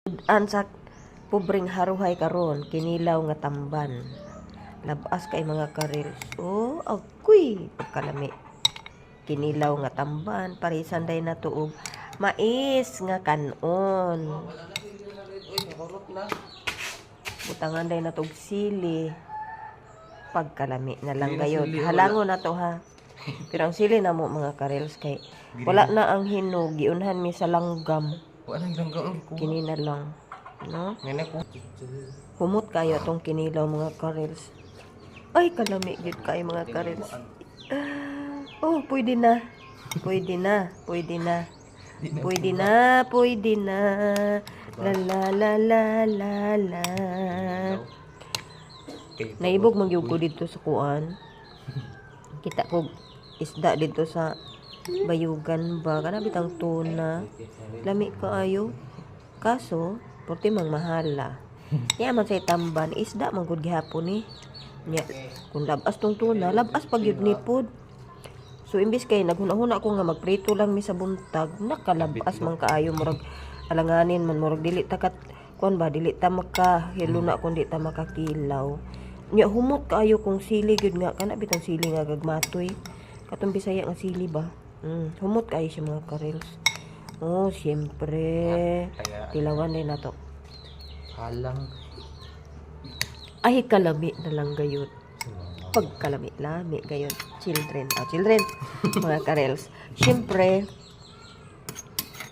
An sa pobreng haruhay karon kinilaw nga tamban. Labas kay mga karil. Oh, agoy pagkalami. Kinilaw nga tamban parisan day na tuog mais nga kanon. Butangan day na tuog sili. Pagkalami na lang gayod. Halangon na to ha. Pero ang sili na mo mga karils kay wala na ang hinog, giunhan mi sa langgam. Wala nang langgam ko. Kini na lang, no? Nene ko. Humot kayo tong kinilaw mga karils. Ay, kalami gid kay mga karils. Oh, pwede na. Pwede na, pwede na. Pwede na, pwede na. La la la la la la. Naibog magyug ko dito sa kuan. Kita ko isda dito sa bayugan ba kana bitang tuna. Lami kaayo. Kaso, porti mang mahala. Nya man say tamban isda man gud gihapon ni. Nya kun labas tong tuna, labas pag yun ni pod. So imbis kay naghuna-huna ko nga magprito lang mi sa buntag, nakalabas man kaayo murag alanganin man murag dili takat kon ba dili ta makahiluna kun di ta makakilaw. Nya humot kaayo kung sili gyud nga kana bitang sili nga gagmatoy. Katong Bisaya nga sili ba? Humot kaayo siya mga karils. Oh, siyempre. Tilawan din na to. Halang. Ay, kalami na lang gayon. Pagkalami-lami gayon. Children. Children. Mga karels. Siyempre,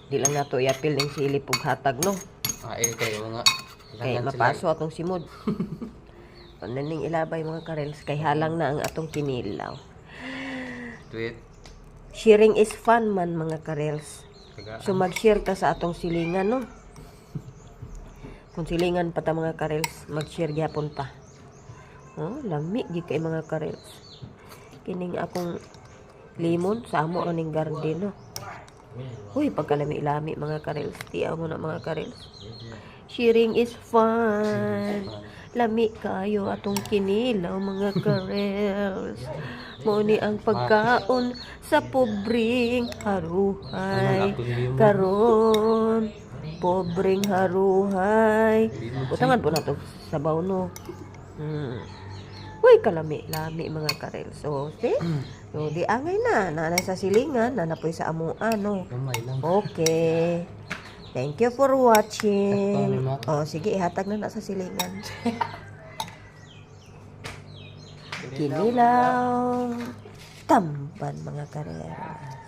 di lang na to iapil ng sili pughatag, no? Kayo mga. Kay mapaso atong simod. Pananing ilabay mga karels. Kay halang na ang atong kinilaw. Tweet. Sharing is fun man mga karels. So mag-share ta sa atong silingan, no? Kung silingan pa ta mga karels, mag-share gyapon ta. Oh, lami gyud kay mga karels. Kining akong lemon sa amo ning garden, no? Uy, pagkalami-lami mga karels. Tiyaw mo na mga karels. Sharing is fun. Lami kayo atong kinilaw mga karels. Mo ni ang pagkaon sa pobreng haruhay karon. Pobreng haruhay. Utangan po na to sabaw, no? Uy, kalami-lami mga karels. So, di angay na. Nanay sa silingan. Nanapoy sa amuan, no? Okay. Thank you for watching. Oh, sige, ihatag na sa silingan. Kinilaw. Tamban mga karels.